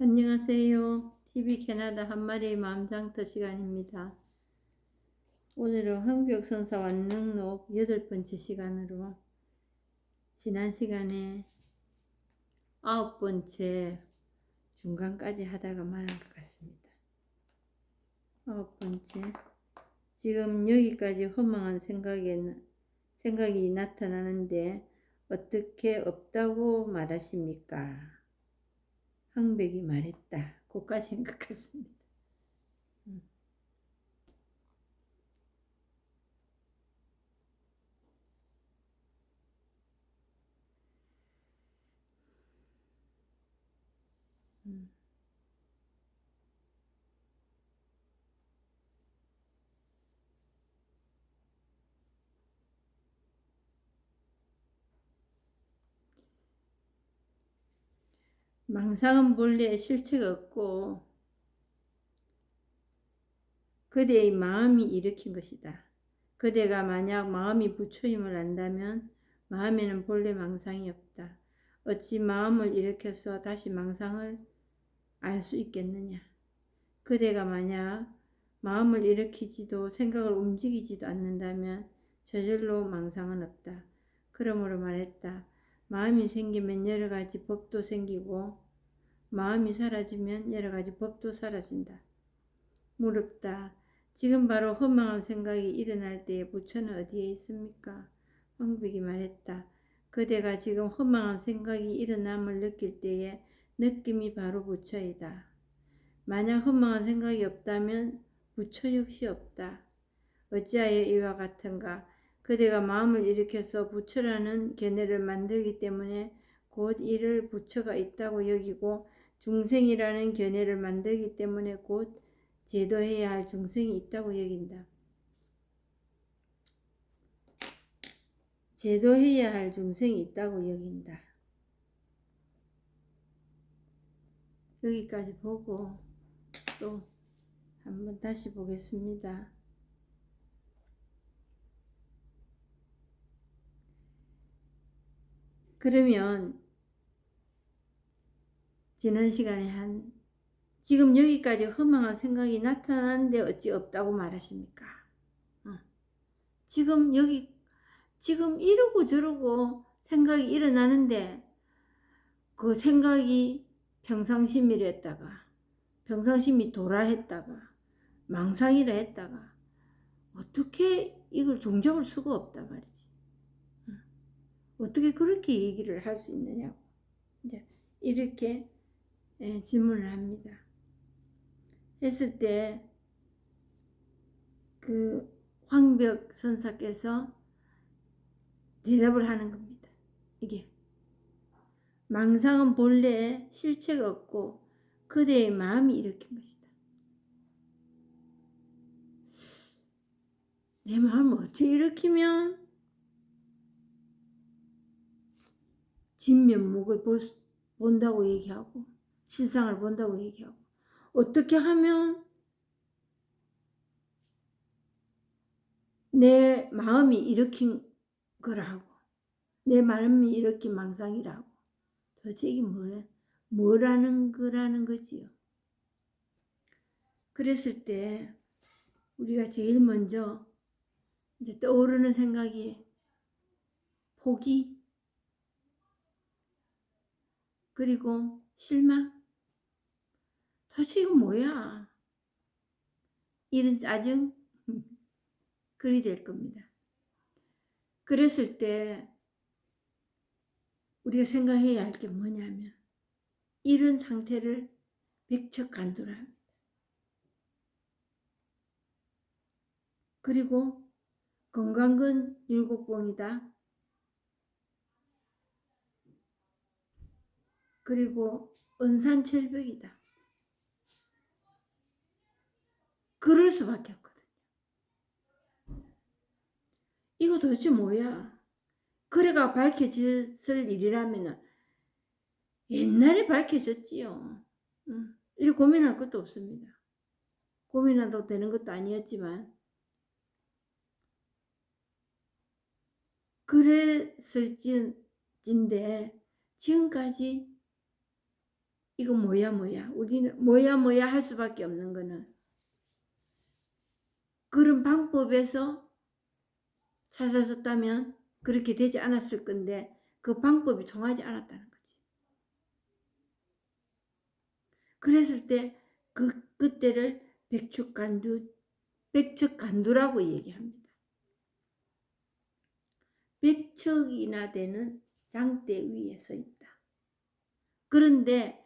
안녕하세요. TV 캐나다 한 마리의 마음장터 시간입니다. 오늘은 황벽선사 완능록 8번째 시간으로 지난 시간에 9번째 중간까지 하다가 말한 것 같습니다. 9번째, 지금 여기까지 허망한 생각이 나타나는데 어떻게 없다고 말하십니까? 황백이 말했다. 그까지인 것 같습니다. 망상은 본래 실체가 없고 그대의 마음이 일으킨 것이다. 그대가 만약 마음이 부처임을 안다면 마음에는 본래 망상이 없다. 어찌 마음을 일으켜서 다시 망상을 알 수 있겠느냐. 그대가 만약 마음을 일으키지도 생각을 움직이지도 않는다면 저절로 망상은 없다. 그러므로 말했다. 마음이 생기면 여러 가지 법도 생기고 마음이 사라지면 여러 가지 법도 사라진다. 물었다. 지금 바로 허망한 생각이 일어날 때에 부처는 어디에 있습니까? 황백이 말했다. 그대가 지금 허망한 생각이 일어남을 느낄 때에 느낌이 바로 부처이다. 만약 허망한 생각이 없다면 부처 역시 없다. 어찌하여 이와 같은가? 그대가 마음을 일으켜서 부처라는 견해를 만들기 때문에 곧 이를 부처가 있다고 여기고 중생이라는 견해를 만들기 때문에 곧 제도해야 할 중생이 있다고 여긴다. 제도해야 할 중생이 있다고 여긴다. 여기까지 보고 또 한번 다시 보겠습니다. 그러면 지난 시간에 지금 여기까지 허망한 생각이 나타나는데 어찌 없다고 말하십니까? 지금 이러고 저러고 생각이 일어나는데 그 생각이 평상심이라 했다가 평상심이 도라 했다가 망상이라 했다가 어떻게 이걸 종잡을 수가 없다 말이지. 어떻게 그렇게 얘기를 할 수 있느냐고 이제 이렇게 질문을 합니다. 했을 때 그 황벽 선사께서 대답을 하는 겁니다. 이게 망상은 본래 실체가 없고 그대의 마음이 일으킨 것이다. 내 마음을 어떻게 일으키면 진면목을 본다고 얘기하고 실상을 본다고 얘기하고 어떻게 하면 내 마음이 일으킨 거라고 내 마음이 일으킨 망상이라고 도대체 이게 뭐라는 거라는 거지요. 그랬을 때 우리가 제일 먼저 이제 떠오르는 생각이 포기 그리고 실망. 도대체 이거 뭐야? 이런 짜증 그리 될 겁니다. 그랬을 때 우리가 생각해야 할 게 뭐냐면 이런 상태를 백척간두라 합니다. 그리고 건강근 율곡봉이다. 그리고 은산철벽이다. 그럴 수밖에 없거든요. 이거 도대체 뭐야? 그래가 밝혀졌을 일이라면 옛날에 밝혀졌지요. 이 고민할 것도 없습니다. 고민한다고 되는 것도 아니었지만 그랬을진데 지금까지 이거 뭐야 우리는 뭐야 할 수밖에 없는 거는 그런 방법에서 찾아섰다면 그렇게 되지 않았을 건데 그 방법이 통하지 않았다는 거지. 그랬을 때 그때를 백척간두라고 얘기합니다. 백척이나 되는 장대 위에 서 있다. 그런데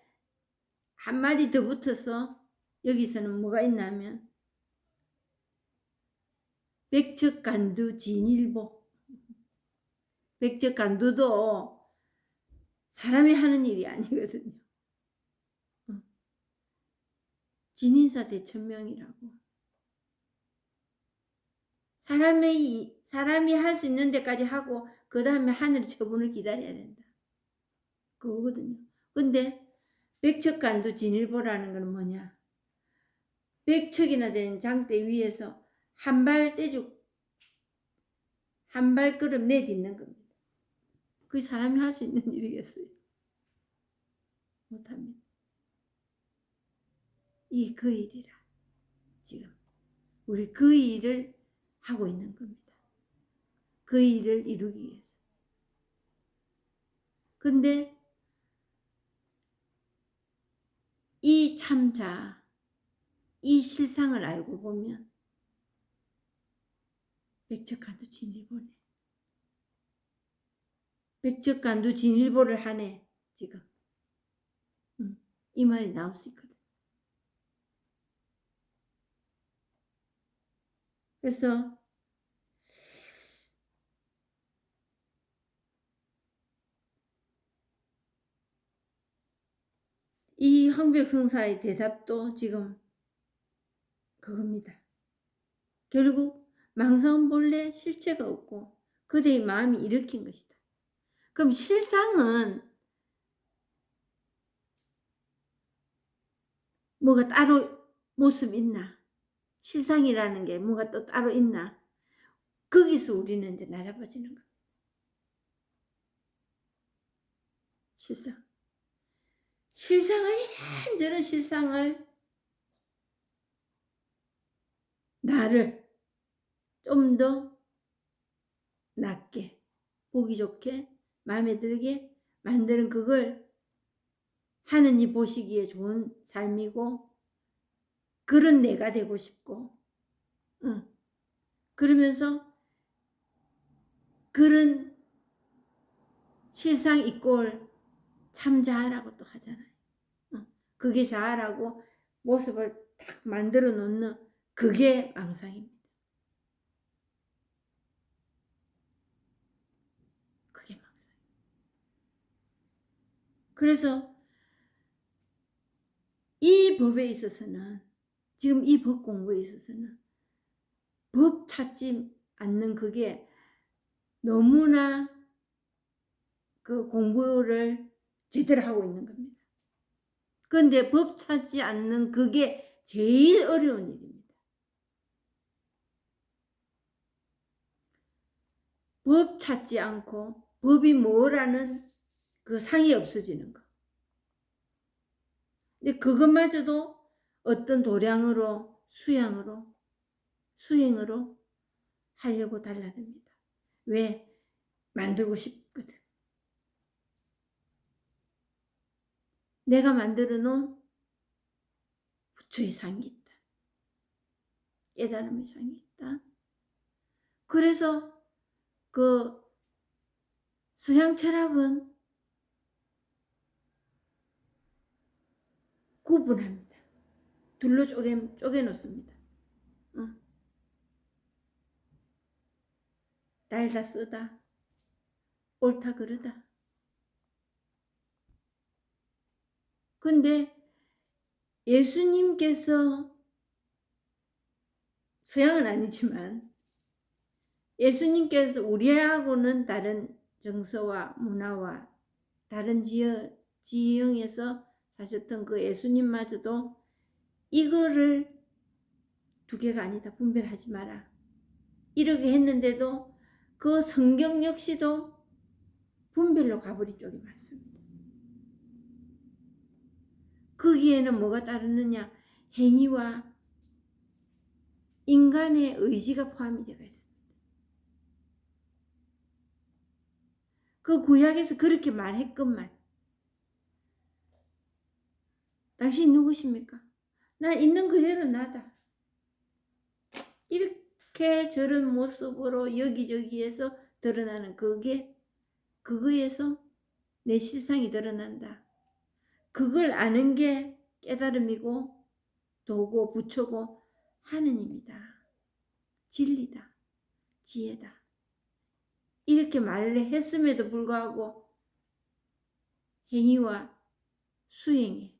한마디 더 붙어서 여기서는 뭐가 있냐면 백척간두 진일보. 백척간두도 사람이 하는 일이 아니거든요. 진인사 대천명이라고. 사람이 할 수 있는 데까지 하고 그 다음에 하늘의 처분을 기다려야 된다. 그거거든요. 근데 백척간두 진일보라는 건 뭐냐? 백척이나 된 장대 위에서 한 발걸음 내딛는 겁니다. 그게 사람이 할 수 있는 일이겠어요? 못합니다. 이게 그 일이라. 지금 우리 그 일을 하고 있는 겁니다. 그 일을 이루기 위해서. 근데 이 참자, 이 실상을 알고 보면 백척간두 진일보네. 백척간두 진일보를 하네 지금. 이 말이 나올 수 있거든. 그래서 이 황벽성사의 대답도 지금 그겁니다. 결국 망상은 본래 실체가 없고 그대의 마음이 일으킨 것이다. 그럼 실상은 뭐가 따로 모습 있나? 실상이라는 게 뭐가 또 따로 있나? 거기서 우리는 이제 낮아빠지는 거야. 실상을 이런저런 실상을 나를 좀 더 낫게 보기 좋게 마음에 들게 만드는 그걸 하느님 보시기에 좋은 삶이고 그런 내가 되고 싶고 그러면서 그런 실상 이꼴 참 자아라고 또 하잖아요. 그게 자아라고 모습을 딱 만들어 놓는 그게 망상입니다. 그게 망상이에요. 그래서 이 법에 있어서는 지금 이 법 공부에 있어서는 법 찾지 않는 그게 너무나 그 공부를 제대로 하고 있는 겁니다. 그런데 법 찾지 않는 그게 제일 어려운 일입니다. 법 찾지 않고 법이 뭐라는 그 상이 없어지는 거. 근데 그것마저도 어떤 도량으로 수행으로 하려고 달라듭니다. 왜? 만들고 싶거든. 내가 만들어 놓은 부처의 상이 있다. 깨달음의 상이 있다. 그래서 그 서양 철학은 구분합니다. 둘로 쪼개 놓습니다. 달다 쓰다, 옳다 그르다. 근데 예수님께서 서양은 아니지만 예수님께서 우리하고는 다른 정서와 문화와 다른 지형에서 사셨던 그 예수님마저도 이거를 두 개가 아니다. 분별하지 마라. 이렇게 했는데도 그 성경 역시도 분별로 가버린 쪽이 많습니다. 거기에는 뭐가 따르느냐? 행위와 인간의 의지가 포함이 되어 있습니다. 그 구약에서 그렇게 말했건만 당신 누구십니까? 나 있는 그대로 나다. 이렇게 저런 모습으로 여기저기에서 드러나는 그거에서 내 실상이 드러난다. 그걸 아는 게 깨달음이고 도고 부처고 하느님이다. 진리다. 지혜다. 이렇게 말을 했음에도 불구하고 행위와 수행에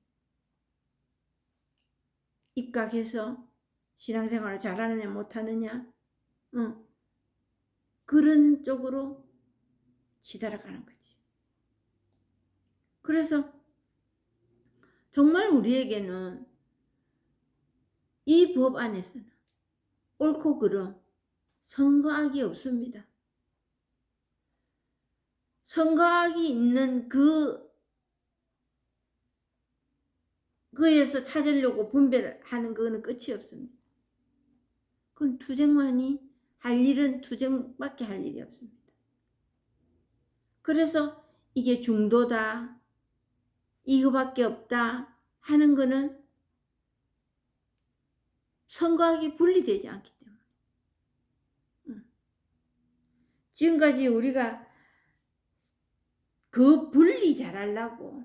입각해서 신앙생활을 잘하느냐 못하느냐 그런 쪽으로 치달아가는 거지. 그래서 정말 우리에게는 이 법 안에서는 옳고 그름, 선과 악이 없습니다. 선과 악이 있는 그에서 찾으려고 분별하는 그거는 끝이 없습니다. 그건 투쟁만이 할 일은 투쟁밖에 할 일이 없습니다. 그래서 이게 중도다, 이거밖에 없다 하는 거는 선과 악이 분리되지 않기 때문에. 지금까지 우리가 그 분리 잘하려고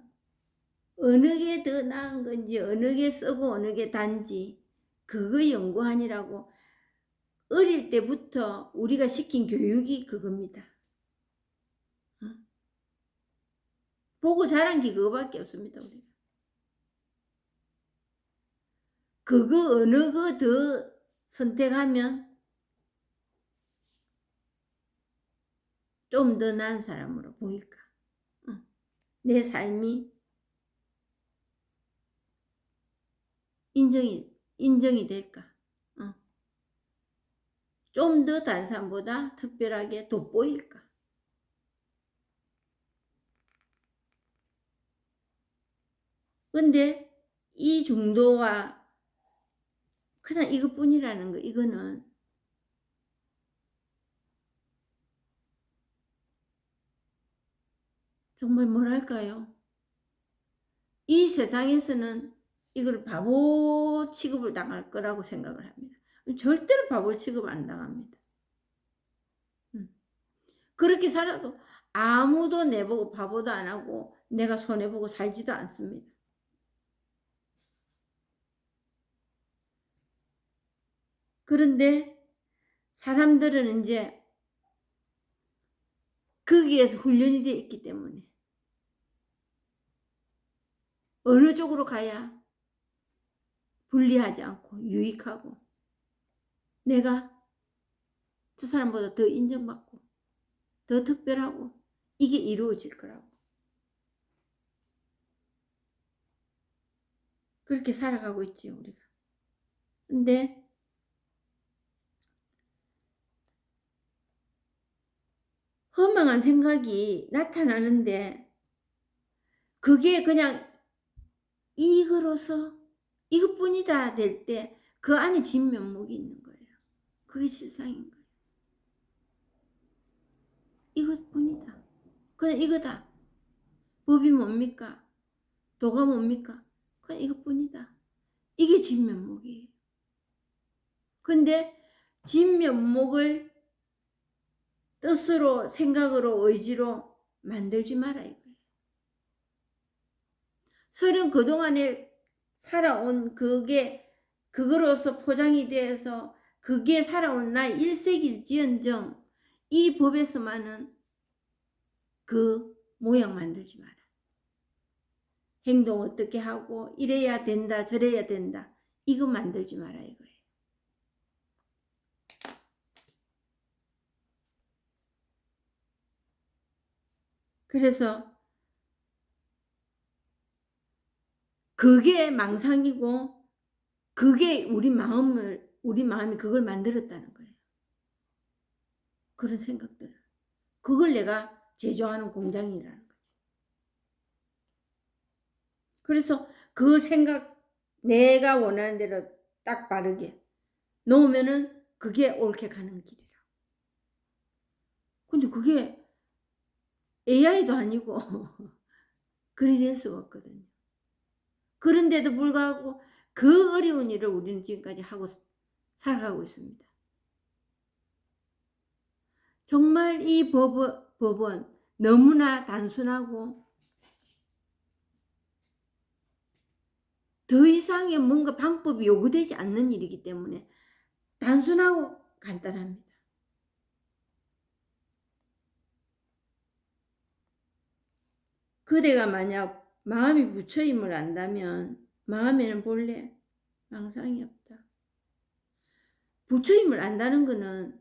어느 게 더 나은 건지 어느 게 쓰고 어느 게 단지 그거 연구하니라고 어릴 때부터 우리가 시킨 교육이 그겁니다. 보고 자란 게 그거밖에 없습니다. 우리가. 그거 어느 거 더 선택하면 좀 더 나은 사람으로 보일까? 내 삶이 인정이 될까? 좀 더 다른 사람보다 특별하게 돋보일까? 근데 이 중도와 그냥 이것뿐이라는 거, 이거는 정말 뭐랄까요? 이 세상에서는 이걸 바보 취급을 당할 거라고 생각을 합니다. 절대로 바보 취급 안 당합니다. 그렇게 살아도 아무도 내보고 바보도 안 하고 내가 손해보고 살지도 않습니다. 그런데 사람들은 이제 거기에서 훈련이 되어 있기 때문에 어느 쪽으로 가야 불리하지 않고 유익하고 내가 저 사람보다 더 인정받고 더 특별하고 이게 이루어질 거라고 그렇게 살아가고 있지 우리가. 근데 허망한 생각이 나타나는데 그게 그냥 이거로서 이것뿐이다 될 때 그 안에 진면목이 있는 거예요. 그게 실상인 거예요. 이것뿐이다. 그냥 이거다. 법이 뭡니까? 도가 뭡니까? 그냥 이것뿐이다. 이게 진면목이에요. 근데 진면목을 뜻으로 생각으로 의지로 만들지 마라 이거예요. 설은 그동안에 살아온 그거로서 포장이 되어서 그게 살아온 나 일색일지언정 이 법에서만은 그 모양 만들지 마라. 행동 어떻게 하고 이래야 된다 저래야 된다 이거 만들지 마라 이거예요. 그래서 그게 망상이고 그게 우리 마음이 그걸 만들었다는 거예요. 그런 생각들. 그걸 내가 제조하는 공장이라는 거지. 그래서 그 생각 내가 원하는 대로 딱 바르게 놓으면은 그게 옳게 가는 길이라. 근데 그게 AI도 아니고 그리 될 수가 없거든요. 그런데도 불구하고 그 어려운 일을 우리는 지금까지 하고 살아가고 있습니다. 정말 이 법은 너무나 단순하고 더 이상의 뭔가 방법이 요구되지 않는 일이기 때문에 단순하고 간단합니다. 그대가 만약 마음이 부처임을 안다면 마음에는 본래 망상이 없다. 부처임을 안다는 것은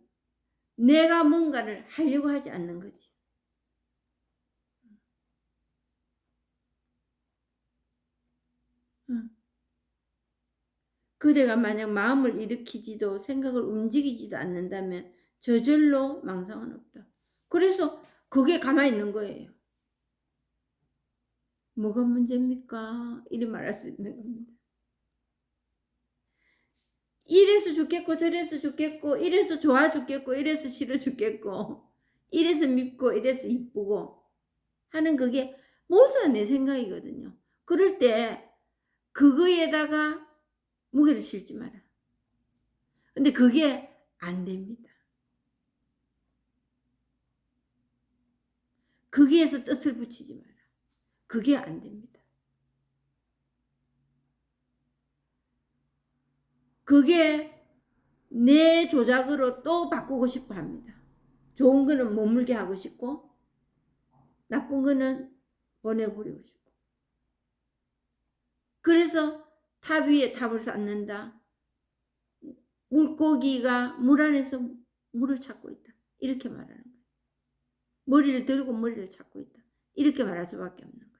내가 뭔가를 하려고 하지 않는 거지. 그대가 만약 마음을 일으키지도 생각을 움직이지도 않는다면 저절로 망상은 없다. 그래서 그게 가만히 있는 거예요. 뭐가 문제입니까? 이리 말할 수 있는 겁니다. 이래서 죽겠고 저래서 죽겠고 이래서 좋아 죽겠고 이래서 싫어 죽겠고 이래서 밉고 이래서 이쁘고 하는 그게 모두 다 내 생각이거든요. 그럴 때 그거에다가 무게를 실지 마라. 근데 그게 안 됩니다. 거기에서 뜻을 붙이지 마라. 그게 안 됩니다. 그게 내 조작으로 또 바꾸고 싶어 합니다. 좋은 거는 머물게 하고 싶고 나쁜 거는 보내버리고 싶고. 그래서 탑 위에 탑을 쌓는다. 물고기가 물 안에서 물을 찾고 있다. 이렇게 말하는 거예요. 머리를 들고 머리를 찾고 있다. 이렇게 말할 수밖에 없는 거예요.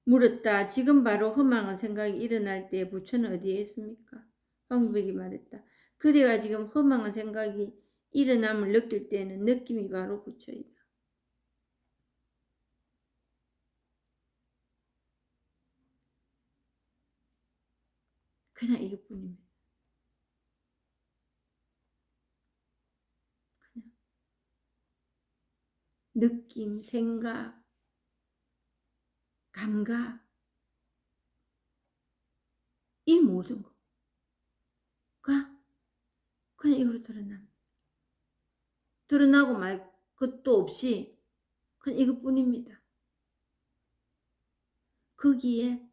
물었다. 지금 바로 허망한 생각이 일어날 때 부처는 어디에 있습니까? 황백이 말했다. 그대가 지금 허망한 생각이 일어남을 느낄 때는 느낌이 바로 부처이다. 그냥 이것뿐입니다. 그냥 느낌, 생각, 감각 이 모든 거가 그냥 이걸로 드러납니다. 드러나고 말 것도 없이 그냥 이것뿐입니다. 거기에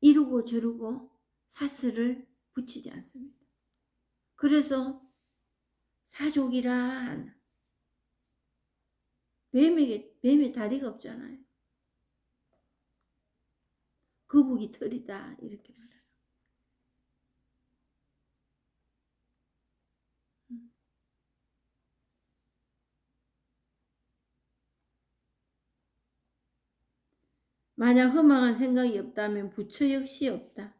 이루고 저루고 사슬을 붙이지 않습니다. 그래서 사족이란 뱀의 다리가 없잖아요. 거북이 털이다 이렇게 말해요. 만약 허망한 생각이 없다면 부처 역시 없다.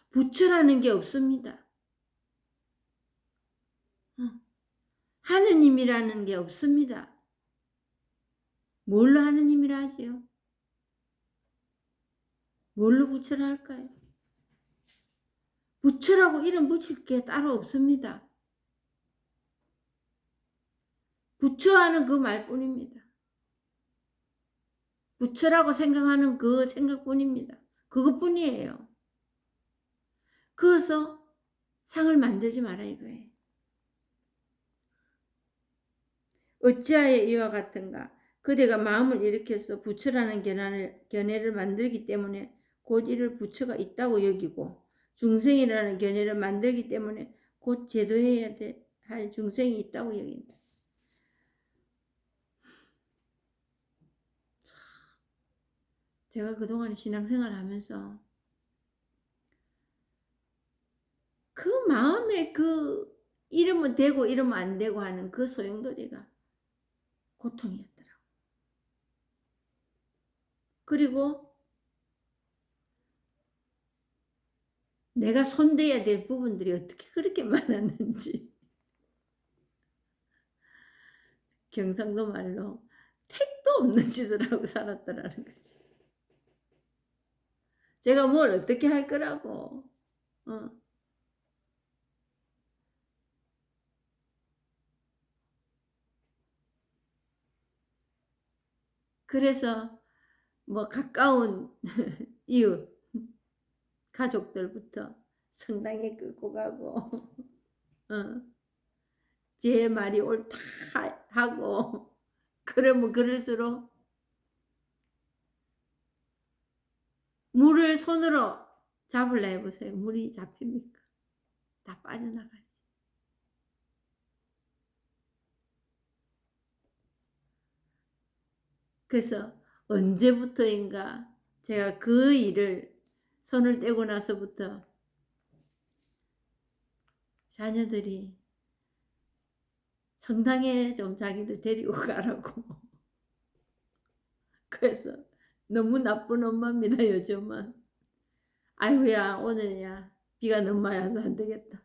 부처라는 게 없습니다. 하느님이라는 게 없습니다. 뭘로 하느님이라 하지요? 뭘로 부처라 할까요? 부처라고 이름 붙일 게 따로 없습니다. 부처하는 그 말뿐입니다. 부처라고 생각하는 그 생각뿐입니다. 그것뿐이에요. 그래서 상을 만들지 마라 이거예요. 어찌하여 이와 같은가? 그대가 마음을 일으켜서 부처라는 견해를 만들기 때문에 곧 이를 부처가 있다고 여기고 중생이라는 견해를 만들기 때문에 곧 제도해야 할 중생이 있다고 여긴다. 제가 그동안 신앙생활 하면서 그 마음에 그 이러면 되고 이러면 안 되고 하는 그 소용돌이가 고통이었더라고. 그리고 내가 손대야 될 부분들이 어떻게 그렇게 많았는지 경상도 말로 택도 없는 짓을 하고 살았더라는 거지. 제가 뭘 어떻게 할 거라고. 어. 그래서 뭐 가까운 이웃, 가족들부터 성당에 끌고 가고 어. 제 말이 옳다 하고 그러면 그럴수록 물을 손으로 잡으려 해보세요. 물이 잡힙니까? 다 빠져나가지. 그래서 언제부터인가 제가 그 일을 손을 떼고 나서부터 자녀들이 성당에 좀 자기들 데리고 가라고. 그래서 너무 나쁜 엄마입니다, 요즘은. 아이고야, 오늘이야. 비가 너무 많이 와서 안 되겠다.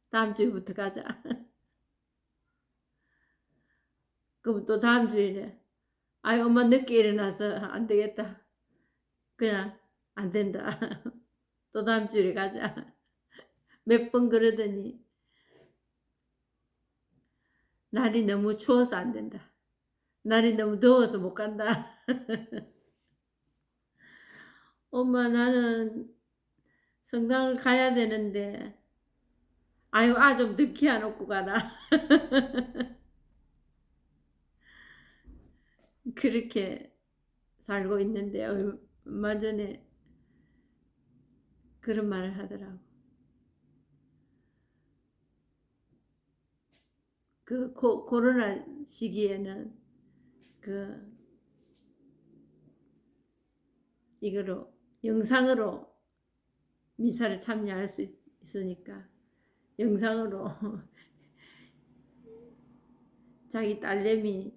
다음 주부터 가자. 그럼 또 다음 주일에, 아이, 엄마 늦게 일어나서 안 되겠다. 그냥 안 된다. 또 다음 주일에 가자. 몇 번 그러더니, 날이 너무 추워서 안 된다. 날이 너무 더워서 못 간다. 엄마, 나는 성당을 가야 되는데, 아유, 좀 늦게 안 놓고 가라. 그렇게 살고 있는데, 얼마 전에 그런 말을 하더라고. 그 코로나 시기에는 이거로 영상으로 미사를 참여할 수 있으니까 영상으로 자기 딸내미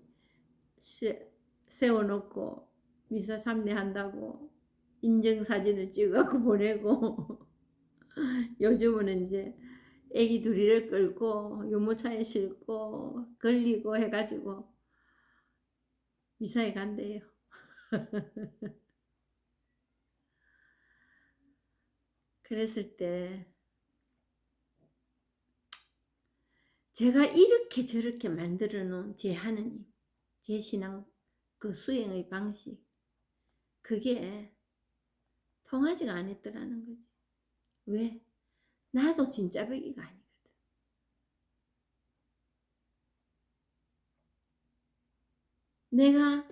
세워놓고 미사 참여한다고 인증사진을 찍어갖고 보내고 요즘은 이제 애기 둘이를 끌고 유모차에 싣고 걸리고 해가지고 미사에 간대요. 그랬을 때 제가 이렇게 저렇게 만들어 놓은 제 하느님, 제 신앙 그 수행의 방식, 그게 통하지가 않았더라는 거지. 왜? 나도 진짜 배기가 아니거든. 내가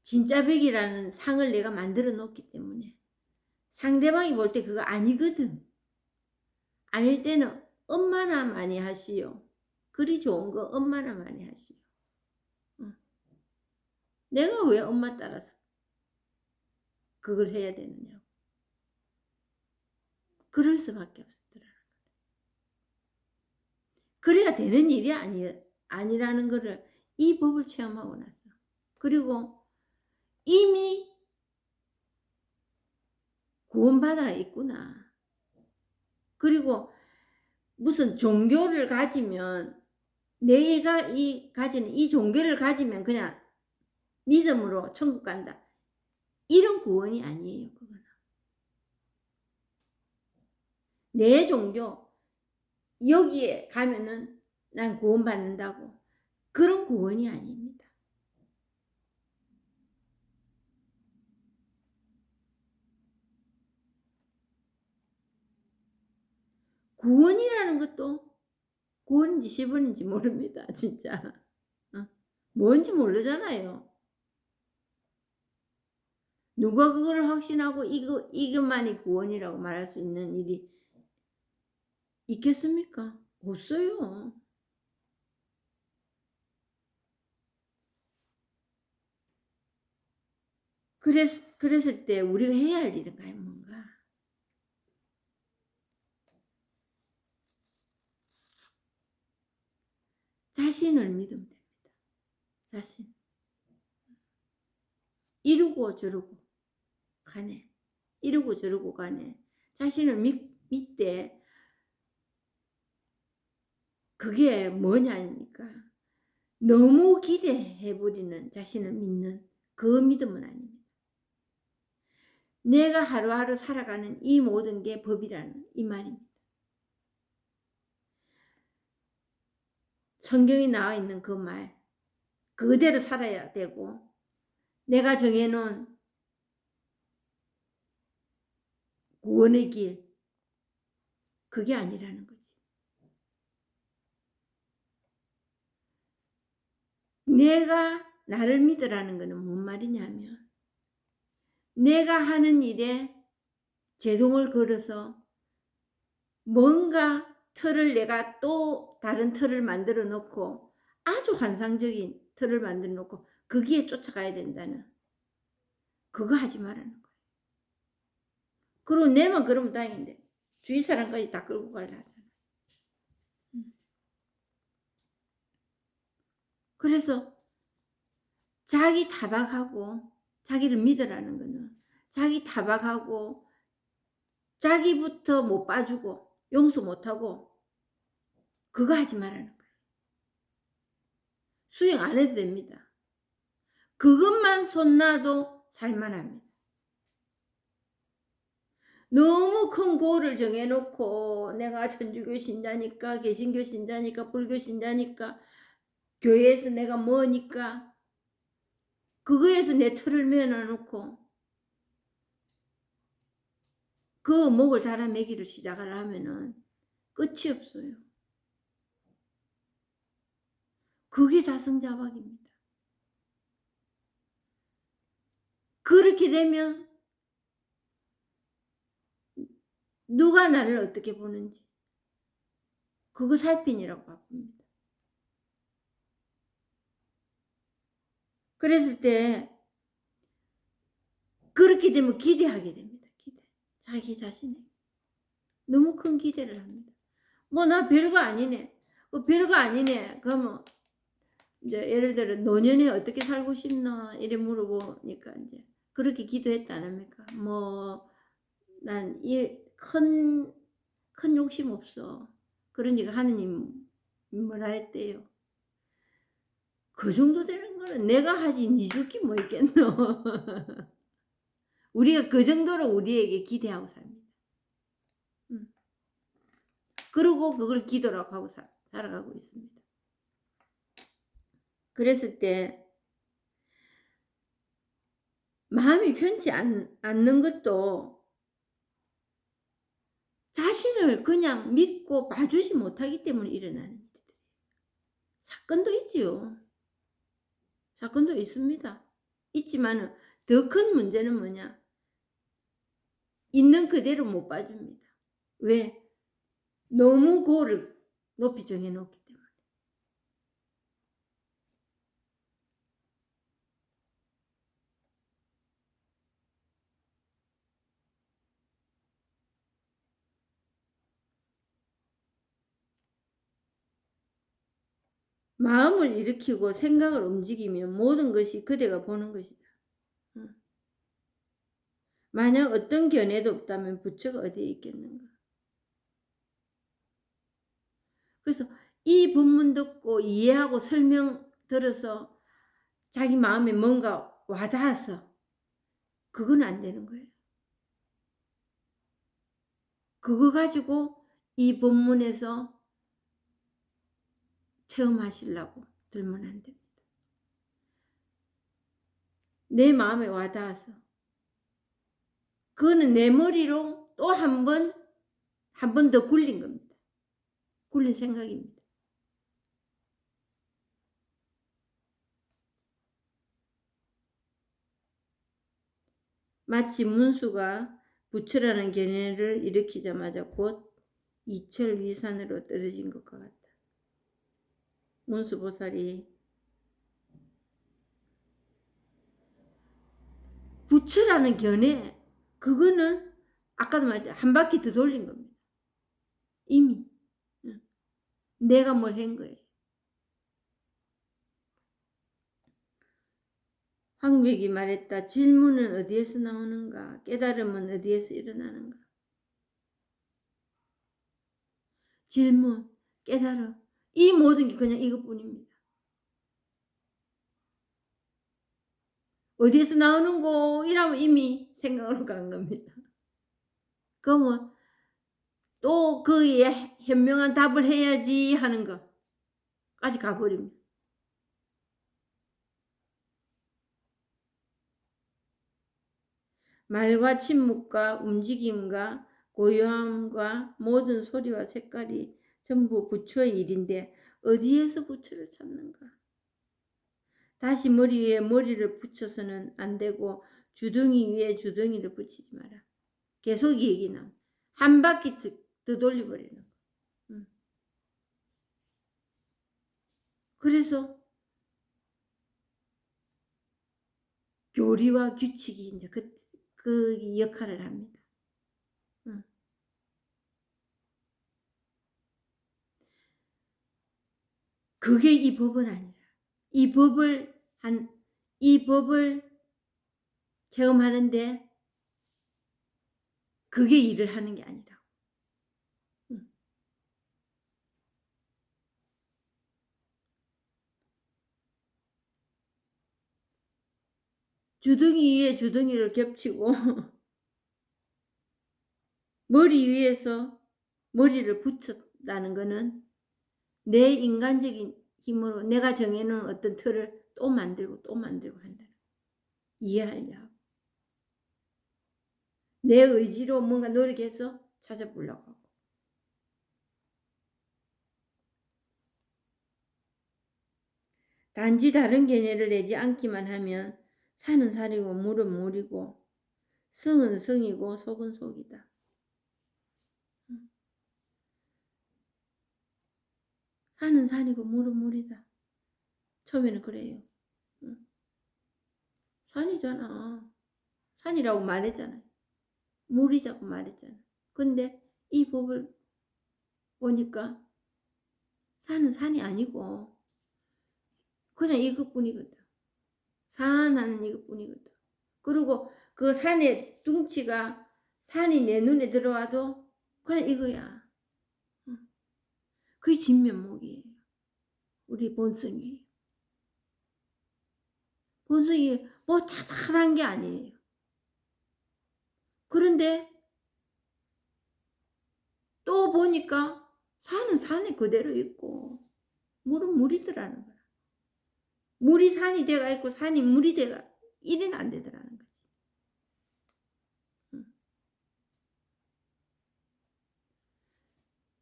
진짜 백이라는 상을 내가 만들어 놓기 때문에 상대방이 볼 때 그거 아니거든. 아닐 때는 엄마나 많이 하시오. 그리 좋은 거 엄마나 많이 하시오. 내가 왜 엄마 따라서 그걸 해야 되느냐고. 그럴 수밖에 없었더라. 그래야 되는 일이 아니라는 거를 이 법을 체험하고 나서. 그리고 이미 구원받아 있구나. 그리고 무슨 종교를 가지면 내가 가지는 이 종교를 가지면 그냥 믿음으로 천국 간다. 이런 구원이 아니에요. 그거는. 내 종교 여기에 가면은 난 구원받는다고. 그런 구원이 아닙니다. 구원이라는 것도 구원인지 시본인지 모릅니다. 진짜. 뭔지 모르잖아요. 누가 그걸 확신하고 이것만이 구원이라고 말할 수 있는 일이 있겠습니까? 없어요. 그랬을 때 우리가 해야 할 일은 과연 뭔가? 자신을 믿으면 됩니다. 자신. 이루고 저루고 가네. 이루고 저루고 가네. 자신을 믿되 그게 뭐냐니까. 너무 기대해버리는 자신을 믿는 그 믿음은 아닙니다. 내가 하루하루 살아가는 이 모든 게 법이라는 이 말입니다. 성경에 나와 있는 그 말 그대로 살아야 되고 내가 정해놓은 구원의 길 그게 아니라는 거지. 내가 나를 믿으라는 것은 뭔 말이냐면 내가 하는 일에 제동을 걸어서 뭔가 틀을 내가 또 다른 틀을 만들어 놓고 아주 환상적인 틀을 만들어 놓고 거기에 쫓아가야 된다는 그거 하지 말라는 거예요. 그리고 내만 그러면 다행인데 주위 사람까지 다 끌고 가려 하잖아. 그래서 자기 타박하고 자기를 믿으라는 거는 자기 타박하고 자기부터 못 봐주고 용서 못하고 그거 하지 말라는 거예요. 수행 안 해도 됩니다. 그것만 손놔도 살만합니다. 너무 큰 고를 정해놓고 내가 천주교 신자니까 개신교 신자니까 불교 신자니까 교회에서 내가 뭐니까 그거에서 내 틀을 매어놓고 그 목을 달아매기를 시작을 하면은 끝이 없어요. 그게 자성자박입니다. 그렇게 되면 누가 나를 어떻게 보는지 그거 살핀이라고 바쁩니다. 그랬을 때 그렇게 되면 기대하게 됩니다. 기대. 자기 자신에 너무 큰 기대를 합니다. 뭐 나 별거 아니네. 별거 아니네. 그러면 이제 예를 들어 노년에 어떻게 살고 싶나 이래 물어보니까 이제 그렇게 기도했다 안 합니까? 뭐 난 이 큰 욕심 없어. 그러니까 하느님 뭐라 했대요? 그 정도 되는 거는 내가 하지 니 줄게 뭐 있겠노. 우리가 그 정도로 우리에게 기대하고 삽니다. 그리고 그걸 기도라고 하고 살아가고 있습니다. 그랬을 때 마음이 편치 않는 것도 자신을 그냥 믿고 봐주지 못하기 때문에 일어나는 일들이에요. 사건도 있지요. 사건도 있습니다. 있지만 더 큰 문제는 뭐냐? 있는 그대로 못 봐줍니다. 왜? 너무 고를 높이 정해놓기 때문에. 마음을 일으키고 생각을 움직이면 모든 것이 그대가 보는 것이다. 만약 어떤 견해도 없다면 부처가 어디에 있겠는가? 그래서 이 본문 듣고 이해하고 설명 들어서 자기 마음에 뭔가 와닿아서 그건 안 되는 거예요. 그거 가지고 이 본문에서 체험하시려고 들면 안 됩니다. 내 마음에 와닿아서 그거는 내 머리로 또 한 번 더 굴린 겁니다. 굴린 생각입니다. 마치 문수가 부처라는 견해를 일으키자마자 곧 이철위산으로 떨어진 것과 같다. 문수보살이 부처라는 견해 그거는 아까도 말했죠. 한 바퀴 더 돌린 겁니다. 이미 내가 뭘 한 거예요. 황백이 말했다. 질문은 어디에서 나오는가? 깨달음은 어디에서 일어나는가? 질문, 깨달음 이 모든 게 그냥 이것뿐입니다. 어디에서 나오는 거 이러면 이미 생각으로 가는 겁니다. 그러면 또 거기에 현명한 답을 해야지 하는 것까지 가버립니다. 말과 침묵과 움직임과 고요함과 모든 소리와 색깔이 전부 부처의 일인데 어디에서 부처를 찾는가? 다시 머리 위에 머리를 붙여서는 안 되고 주둥이 위에 주둥이를 붙이지 마라. 계속 이 얘기 나와. 한 바퀴 더 돌려버리는 거. 그래서 교리와 규칙이 이제 그 역할을 합니다. 그게 이 법은 아니라 이 법을 체험하는데 그게 일을 하는 게 아니라. 주둥이 위에 주둥이를 겹치고 머리 위에서 머리를 붙였다는 거는 내 인간적인 힘으로 내가 정해놓은 어떤 틀을 또 만들고 또 만들고 한다는 거. 이해하려고. 내 의지로 뭔가 노력해서 찾아보려고 하고. 단지 다른 개념을 내지 않기만 하면 산은 산이고 물은 물이고 성은 성이고 속은 속이다. 산은 산이고 물은 물이다. 처음에는 그래요. 산이잖아. 산이라고 말했잖아요. 물이자고 말했잖아. 근데 이 법을 보니까 산은 산이 아니고 그냥 이것뿐이거든. 산하는 이것뿐이거든. 그리고 그 산의 둥치가 산이 내 눈에 들어와도 그냥 이거야. 그게 진면목이에요. 우리 본성이. 본성이 뭐 다다란 게 아니에요. 그런데 또 보니까 산은 산이 그대로 있고 물은 물이더라는 거야. 물이 산이 돼가 있고 산이 물이 돼가 이래는 안 되더라는 거지.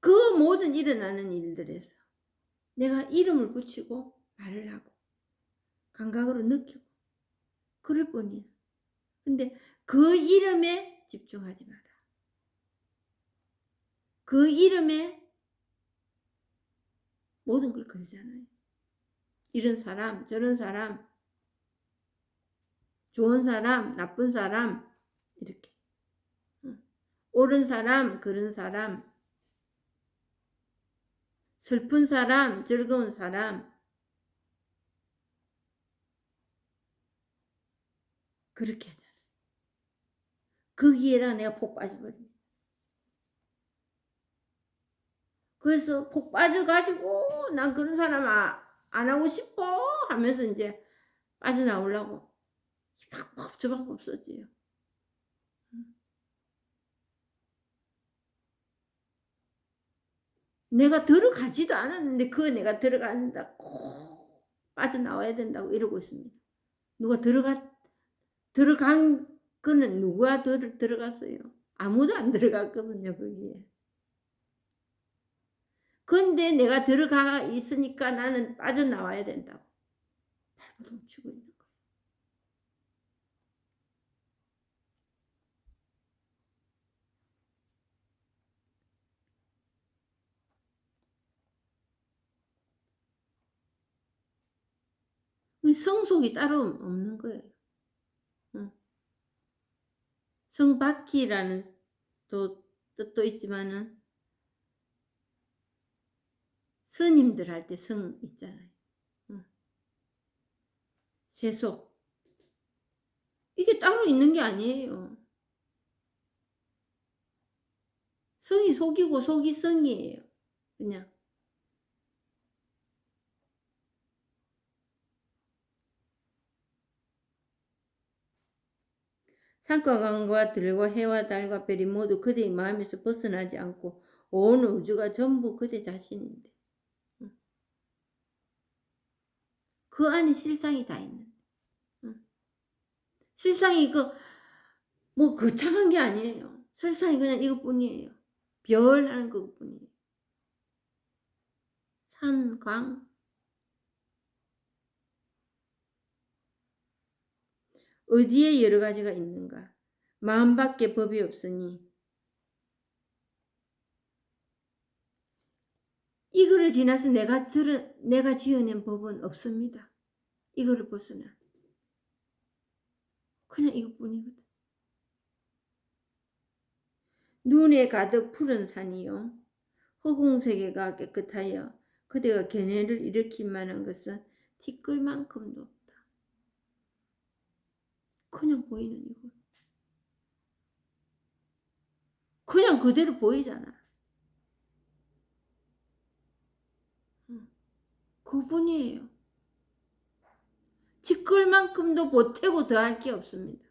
그 모든 일어나는 일들에서 내가 이름을 붙이고 말을 하고 감각으로 느끼고 그럴 뿐이야. 근데 그 이름에 집중하지 마라. 그 이름에 모든 걸 걸잖아요. 이런 사람, 저런 사람, 좋은 사람, 나쁜 사람 이렇게. 옳은 사람, 그런 사람, 슬픈 사람, 즐거운 사람 그렇게 하잖아. 거기에다 내가 폭 빠져버립니다. 그래서 폭 빠져가지고 난 그런 사람 안 하고 싶어 하면서 이제 빠져나오려고 이 방법 저 방법 써지요. 내가 들어가지도 않았는데 그 내가 들어간다 꼭 빠져나와야 된다고 이러고 있습니다. 누가 들어간 거는 누가 들어갔어요? 아무도 안 들어갔거든요 거기에. 근데 내가 들어가 있으니까 나는 빠져나와야 된다고 발버둥 치고 있는 거예요. 성속이 따로 없는 거예요. 성박희라는 뜻도 있지만은 스님들 할 때 성 있잖아요. 세속. 이게 따로 있는 게 아니에요. 성이 속이고 속이 성이에요. 그냥. 산과 강과 들과 해와 달과 별이 모두 그대의 마음에서 벗어나지 않고 온 우주가 전부 그대 자신인데 그 안에 실상이 다 있는데 실상이 뭐 거창한 게 아니에요. 실상이 그냥 이것뿐이에요. 별 하는 그것뿐이에요. 산, 강. 어디에 여러 가지가 있는가? 마음밖에 법이 없으니 이거를 지나서 내가 지어낸 법은 없습니다. 이거를 벗어나. 그냥 이것뿐이거든. 눈에 가득 푸른 산이요. 허공세계가 깨끗하여 그대가 견해를 일으킬 만한 것은 티끌만큼도 없다. 그냥 보이는 이거. 그냥 그대로 보이잖아. 그뿐이에요. 티끌만큼도 보태고 더할 게 없습니다.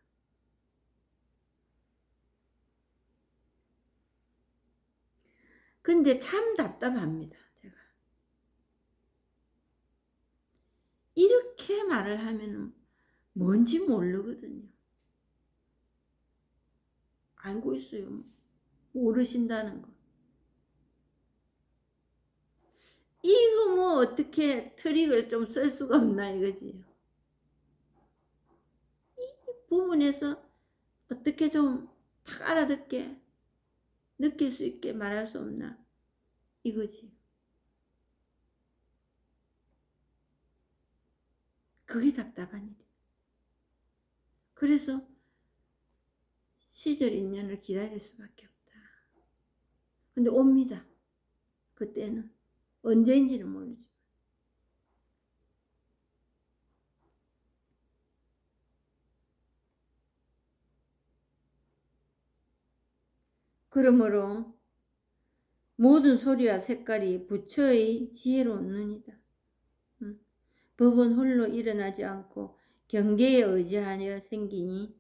근데 참 답답합니다. 제가. 이렇게 말을 하면 뭔지 모르거든요. 알고 있어요. 모르신다는 거. 이거 뭐 어떻게 트릭을 좀 쓸 수가 없나 이거지요. 이 부분에서 어떻게 좀 딱 알아듣게 느낄 수 있게 말할 수 없나 이거지. 그게 답답한 일이야. 그래서 시절 인연을 기다릴 수밖에 없다. 근데 옵니다. 그때는 언제인지는 모르지. 그러므로 모든 소리와 색깔이 부처의 지혜로운 눈이다. 법은 홀로 일어나지 않고 경계에 의지하여 생기니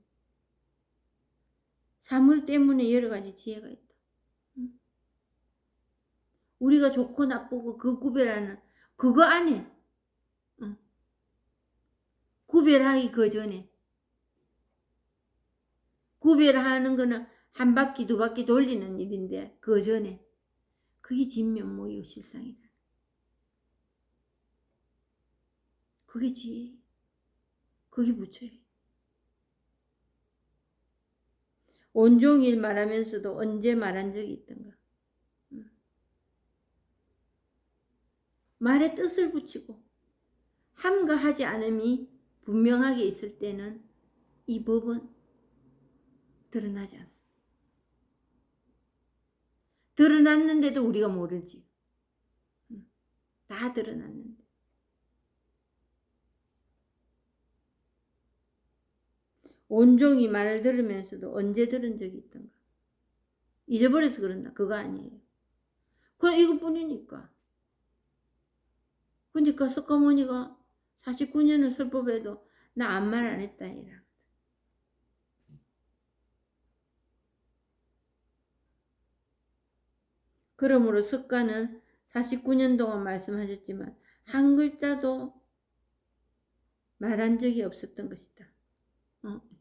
사물 때문에 여러 가지 지혜가 있다. 우리가 좋고 나쁘고 그 구별하는 그거 안에 구별하기 그 전에 구별하는 거는 한 바퀴 두 바퀴 돌리는 일인데 그 전에 그게 진면목이고 실상이다. 그게 지혜. 그게 부처예요. 온종일 말하면서도 언제 말한 적이 있던가. 말에 뜻을 붙이고 함가하지 않음이 분명하게 있을 때는 이 법은 드러나지 않습니다. 드러났는데도 우리가 모르지. 다 드러났는데. 온종이 말을 들으면서도 언제 들은 적이 있던가. 잊어버려서 그런다. 그거 아니에요. 그냥 이것뿐이니까. 그러니까 석가모니가 49년을 설법해도 나 아무 말 안 했다 이라. 그러므로 석가는 49년 동안 말씀하셨지만 한 글자도 말한 적이 없었던 것이다.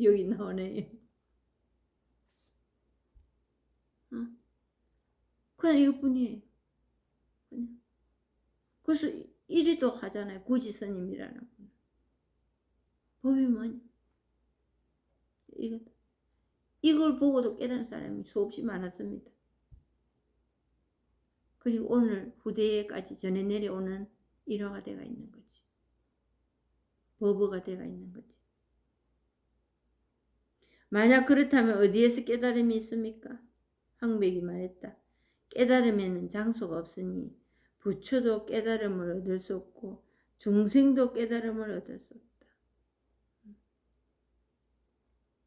여기 나오네요. 그냥 이것뿐이에요. 그냥. 그래서 이리도 하잖아요. 구지스님이라는 분. 법이 뭐냐? 이걸 보고도 깨달은 사람이 수없이 많았습니다. 그리고 오늘 후대에까지 전해 내려오는 일화가 되어 있는 거지. 법어가 되어 있는 거지. 만약 그렇다면 어디에서 깨달음이 있습니까? 황백이 말했다. 깨달음에는 장소가 없으니 부처도 깨달음을 얻을 수 없고 중생도 깨달음을 얻을 수 없다.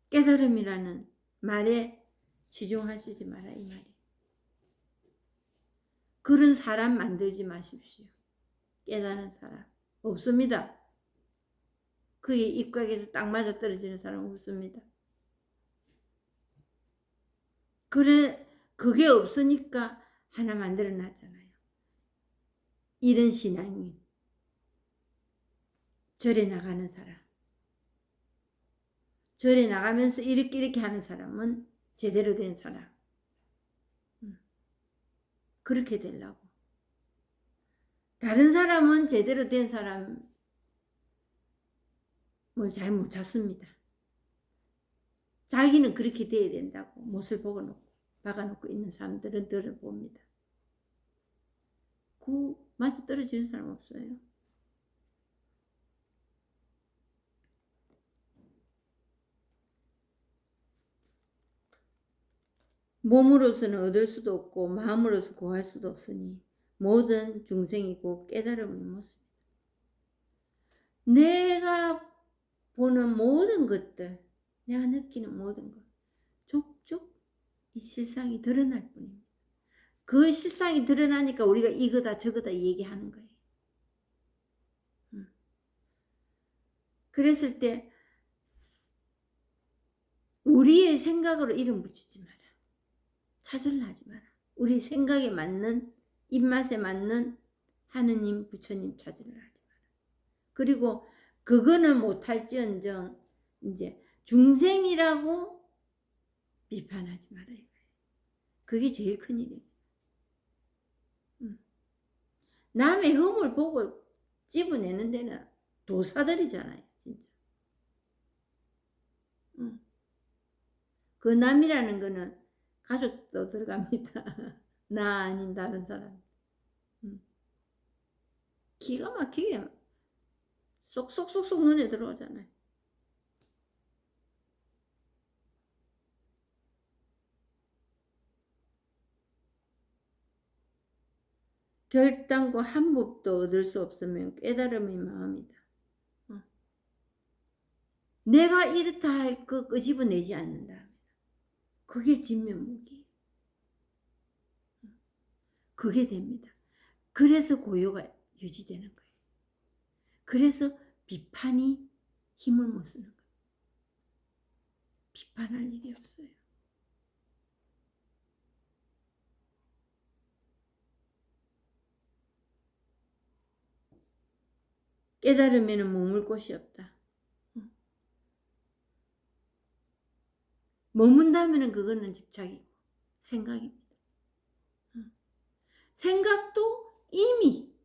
깨달음이라는 말에 치중하시지 마라 이 말이에요. 그런 사람 만들지 마십시오. 깨달은 사람 없습니다. 그의 입각에서 딱 맞아 떨어지는 사람 없습니다. 그래, 그게 없으니까 하나 만들어 놨잖아요. 이런 신앙이 절에 나가는 사람, 절에 나가면서 이렇게 하는 사람은 제대로 된 사람. 그렇게 되려고. 다른 사람은 제대로 된 사람을 잘 못 찾습니다. 자기는 그렇게 돼야 된다고 못을 박아놓고 있는 사람들은 들어봅니다. 그 맞아 떨어지는 사람 없어요. 몸으로서는 얻을 수도 없고 마음으로서 구할 수도 없으니 모든 중생이 곧 깨달음의 모습. 내가 보는 모든 것들, 내가 느끼는 모든 것, 족족 이 실상이 드러날 뿐입니다. 그 실상이 드러나니까 우리가 이거다 저거다 얘기하는 거예요. 그랬을 때 우리의 생각으로 이름 붙이지 마라. 찾으려 하지 마라. 우리 생각에 맞는, 입맛에 맞는 하느님, 부처님 찾으려 하지 마라. 그리고 그거는 못할지언정 이제 중생이라고 비판하지 마라. 그게 제일 큰일이에요. 남의 흠을 보고 집어내는 데는 도사들이잖아요. 진짜. 그 남이라는 거는 가족도 들어갑니다. 나 아닌 다른 사람. 기가 막히게 쏙쏙쏙쏙 눈에 들어오잖아요. 결단과 한 법도 얻을 수 없으면 깨달음의 마음이다. 내가 이렇다 할 거 끄집어내지 않는다. 그게 진면목이에요. 그게 됩니다. 그래서 고요가 유지되는 거예요. 그래서 비판이 힘을 못 쓰는 거예요. 비판할 일이 없어요. 깨달으면 머물 곳이 없다. 머문다면 그거는 집착이고 생각입니다. 생각도 이미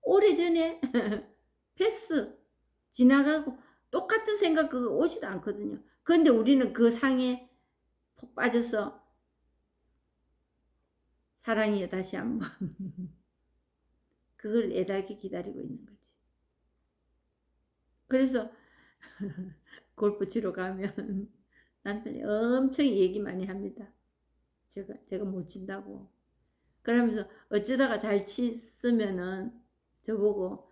오래전에 패스 지나가고 똑같은 생각 그거 오지도 않거든요. 그런데 우리는 그 상에 푹 빠져서 사랑이여 다시 한번 그걸 애달게 기다리고 있는 거지. 그래서 골프 치러 가면 남편이 엄청 얘기 많이 합니다. 제가 못 친다고. 그러면서 어쩌다가 잘 치으면은 저보고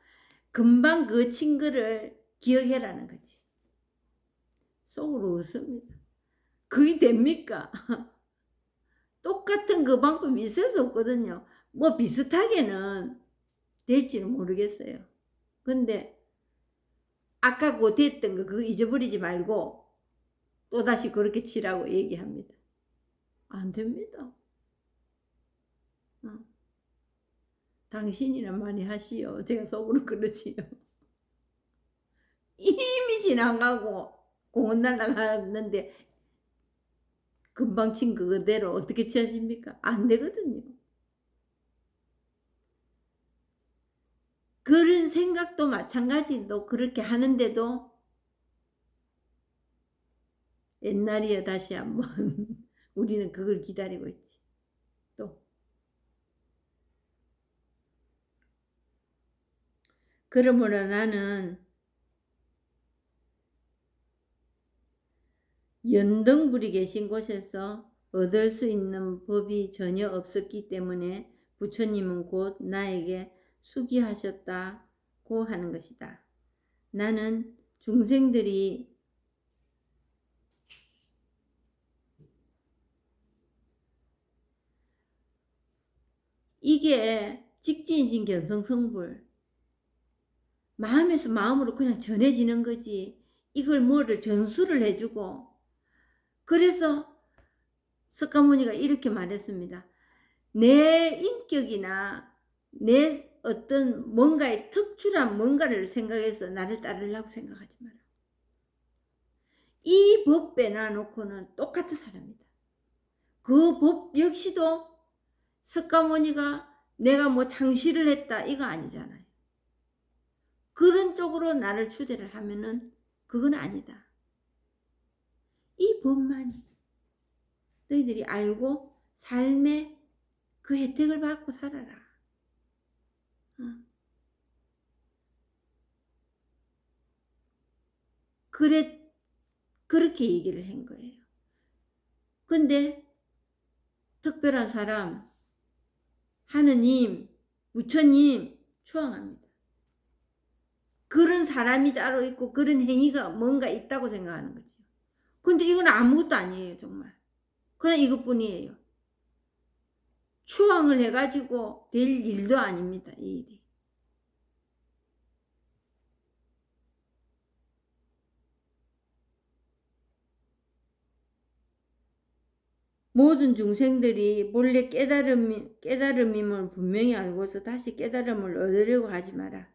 금방 그 친 거를 기억해라는 거지. 속으로 웃습니다. 그게 됩니까? 똑같은 그 방법이 있을 수 없거든요. 뭐 비슷하게는 될지는 모르겠어요. 근데 아까 그 됐던 거 그거 잊어버리지 말고 또다시 그렇게 치라고 얘기합니다. 안 됩니다. 당신이나 많이 하시오. 제가 속으로 그러지요. 이미 지나가고 공원 날아갔는데 금방 친 그대로 어떻게 치워집니까? 안 되거든요. 그런 생각도 마찬가지로 그렇게 하는데도 옛날이야 다시 한번 우리는 그걸 기다리고 있지. 또 그러므로 나는 연등불이 계신 곳에서 얻을 수 있는 법이 전혀 없었기 때문에 부처님은 곧 나에게 수기하셨다고 하는 것이다. 나는 중생들이 이게 직진신 견성성불 마음에서 마음으로 그냥 전해지는 거지 이걸 뭐를 전수를 해주고 그래서 석가모니가 이렇게 말했습니다. 내 인격이나 내 어떤 뭔가의 특출한 뭔가를 생각해서 나를 따르려고 생각하지 마라. 이 법 빼놔놓고는 똑같은 사람이다. 그 법 역시도 석가모니가 내가 뭐 창시를 했다 이거 아니잖아요. 그런 쪽으로 나를 추대를 하면은 그건 아니다. 이 법만이 너희들이 알고 삶의 그 혜택을 받고 살아라. 그렇게 얘기를 한 거예요. 근데 특별한 사람, 하느님, 부처님 추앙합니다. 그런 사람이 따로 있고 그런 행위가 뭔가 있다고 생각하는 거죠. 근데 이건 아무것도 아니에요, 정말. 그냥 이것뿐이에요. 추앙을 해가지고 될 일도 아닙니다, 이 일이. 모든 중생들이 본래 깨달음임을 분명히 알고서 다시 깨달음을 얻으려고 하지 마라.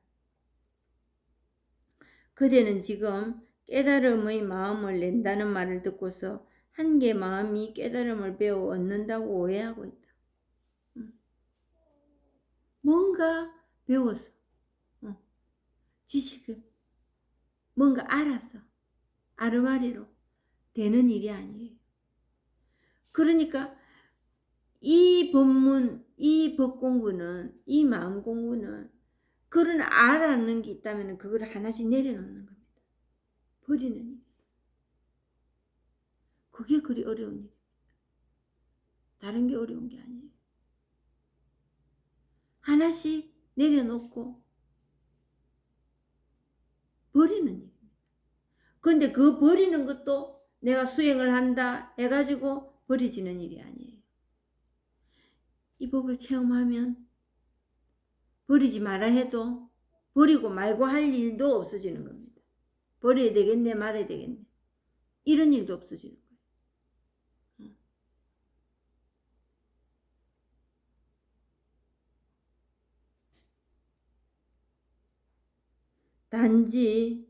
그대는 지금 깨달음의 마음을 낸다는 말을 듣고서 한계 마음이 깨달음을 배워 얻는다고 오해하고 있다. 뭔가 배워서 지식을 뭔가 알아서 아르마리로 되는 일이 아니에요. 그러니까 이 법문, 이 법 공부는, 이 마음 공부는 그런 알아는 게 있다면 그걸 하나씩 내려놓는 겁니다. 버리는 일. 그게 그리 어려운 일입니다. 다른 게 어려운 게 아니에요. 하나씩 내려놓고 버리는 일입니다. 그런데 그 버리는 것도 내가 수행을 한다 해가지고 버려지는 일이 아니에요. 이 법을 체험하면 버리지 마라 해도 버리고 말고 할 일도 없어지는 겁니다. 버려야 되겠네 말아야 되겠네 이런 일도 없어지는 거예요. 단지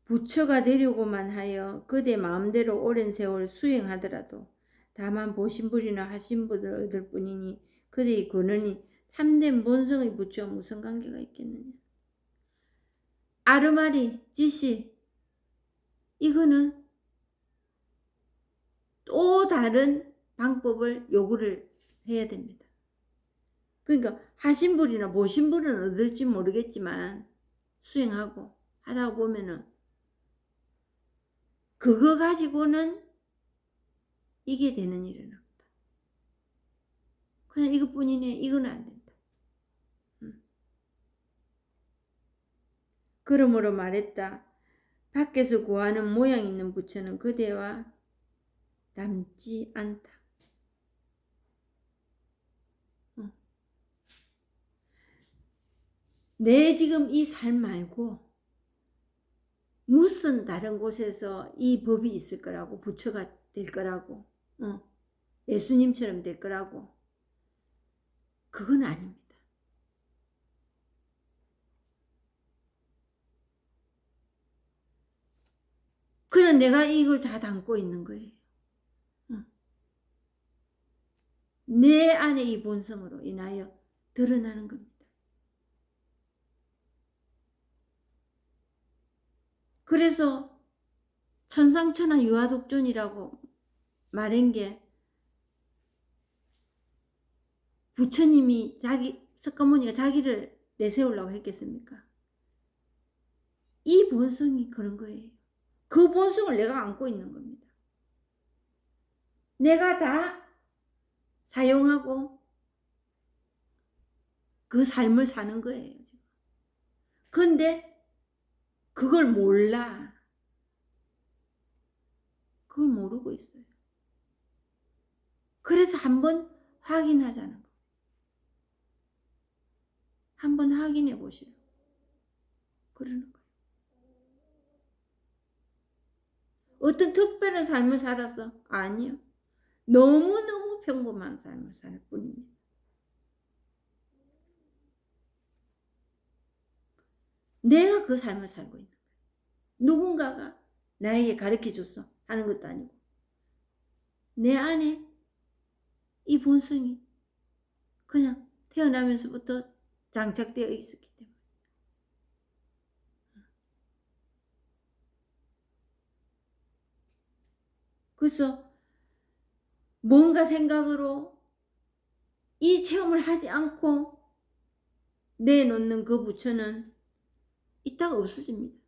부처가 되려고만 하여 그대 마음대로 오랜 세월 수행하더라도 다만 보신불이나 하신불을 얻을 뿐이니 그대의 근원이 참된 본성의 부처와 무슨 관계가 있겠느냐. 아르마리, 지시 이거는 또 다른 방법을 요구를 해야 됩니다. 그러니까 하신불이나 보신불은 얻을지 모르겠지만 수행하고 하다 보면은 그거 가지고는 이게 되는 일은 없다. 그냥 이것뿐이네. 이건 안 된다. 그러므로 말했다. 밖에서 구하는 모양 있는 부처는 그대와 닮지 않다. 내 지금 이 삶 말고 무슨 다른 곳에서 이 법이 있을 거라고 부처가 될 거라고 예수님처럼 될 거라고 그건 아닙니다. 그냥 내가 이걸 다 담고 있는 거예요. 내 안에 이 본성으로 인하여 드러나는 겁니다. 그래서 천상천하 유아독존이라고 말한 게 부처님이 석가모니가 자기를 내세우려고 했겠습니까? 이 본성이 그런 거예요. 그 본성을 내가 안고 있는 겁니다. 내가 다 사용하고 그 삶을 사는 거예요. 그런데 그걸 몰라. 그걸 모르고 있어요. 그래서 한번 확인하자는 거. 한번 확인해 보시라고. 그러는 거예요. 어떤 특별한 삶을 살았어? 아니요. 너무너무 평범한 삶을 살 뿐입니다. 내가 그 삶을 살고 있는 거예요. 누군가가 나에게 가르쳐줬어 하는 것도 아니고 내 안에 이 본성이 그냥 태어나면서부터 장착되어 있었기 때문에. 그래서 뭔가 생각으로 이 체험을 하지 않고 내놓는 그 부처는 이따가 없어집니다.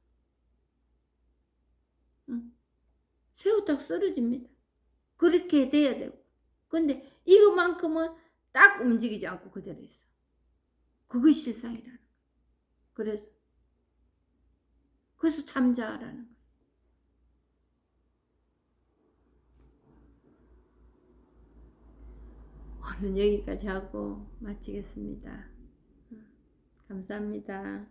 새우딱 쓰러집니다. 그렇게 돼야 되고. 근데 이것만큼은 딱 움직이지 않고 그대로 있어. 그것이 실상이라는 거예요. 그래서 잠자라는 거예요. 오늘 여기까지 하고 마치겠습니다. 감사합니다.